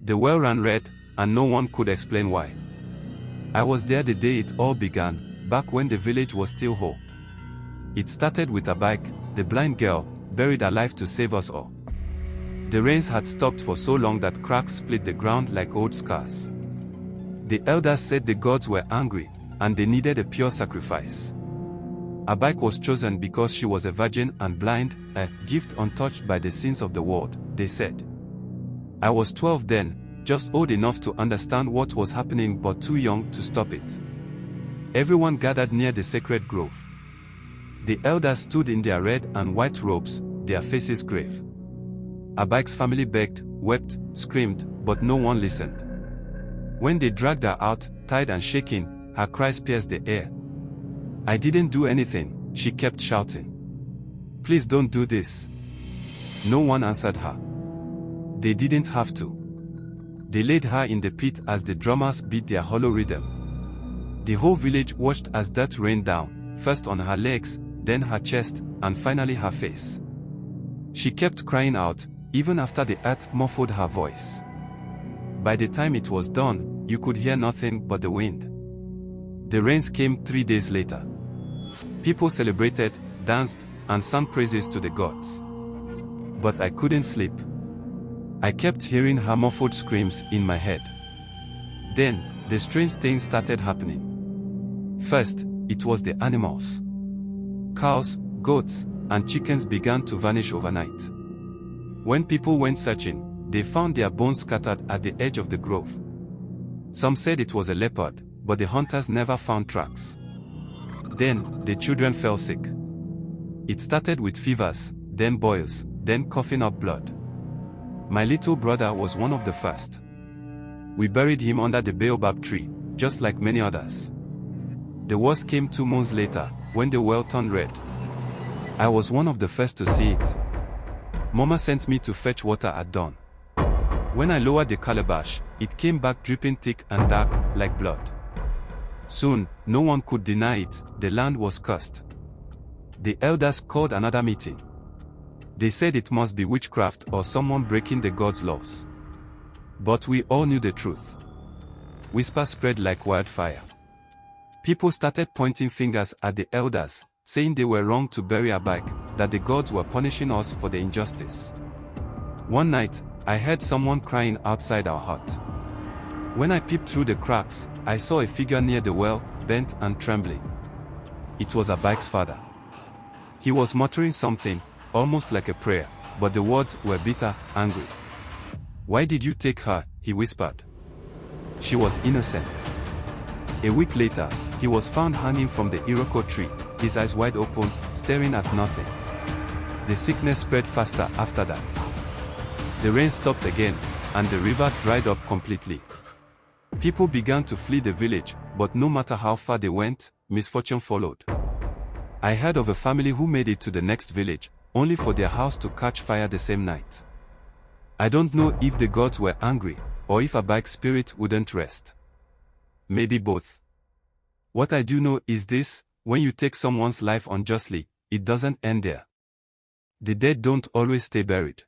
The well ran red, and no one could explain why. I was there the day it all began, back when the village was still whole. It started with a bike, the blind girl, buried alive to save us all. The rains had stopped for so long that cracks split the ground like old scars. The elders said the gods were angry, and they needed a pure sacrifice. A bike was chosen because she was a virgin and blind, a gift untouched by the sins of the world, they said. I was 12 then, just old enough to understand what was happening but too young to stop it. Everyone gathered near the sacred grove. The elders stood in their red and white robes, their faces grave. Abike's family begged, wept, screamed, but no one listened. When they dragged her out, tied and shaking, her cries pierced the air. I didn't do anything, she kept shouting. Please don't do this. No one answered her. They didn't have to. They laid her in the pit as the drummers beat their hollow rhythm. The whole village watched as dirt rained down, first on her legs, then her chest, and finally her face. She kept crying out, even after the earth muffled her voice. By the time it was done, you could hear nothing but the wind. The rains came 3 days later. People celebrated, danced, and sang praises to the gods. But I couldn't sleep. I kept hearing her muffled screams in my head. Then, the strange things started happening. First, it was the animals. Cows, goats, and chickens began to vanish overnight. When people went searching, they found their bones scattered at the edge of the grove. Some said it was a leopard, but the hunters never found tracks. Then, the children fell sick. It started with fevers, then boils, then coughing up blood. My little brother was one of the first. We buried him under the baobab tree, just like many others. The worst came 2 months later, when the well turned red. I was one of the first to see it. Mama sent me to fetch water at dawn. When I lowered the calabash, it came back dripping thick and dark, like blood. Soon, no one could deny it, the land was cursed. The elders called another meeting. They said it must be witchcraft or someone breaking the gods' laws. But we all knew the truth. Whispers spread like wildfire. People started pointing fingers at the elders, saying they were wrong to bury Abike, that the gods were punishing us for the injustice. One night, I heard someone crying outside our hut. When I peeped through the cracks, I saw a figure near the well, bent and trembling. It was Abike's father. He was muttering something, almost like a prayer, but the words were bitter, angry. "Why did you take her?" he whispered. "She was innocent." A week later, he was found hanging from the iroko tree, his eyes wide open, staring at nothing. The sickness spread faster after that. The rain stopped again, and the river dried up completely. People began to flee the village, but no matter how far they went, misfortune followed. I heard of a family who made it to the next village, only for their house to catch fire the same night. I don't know if the gods were angry, or if Abike's spirit wouldn't rest. Maybe both. What I do know is this: when you take someone's life unjustly, it doesn't end there. The dead don't always stay buried.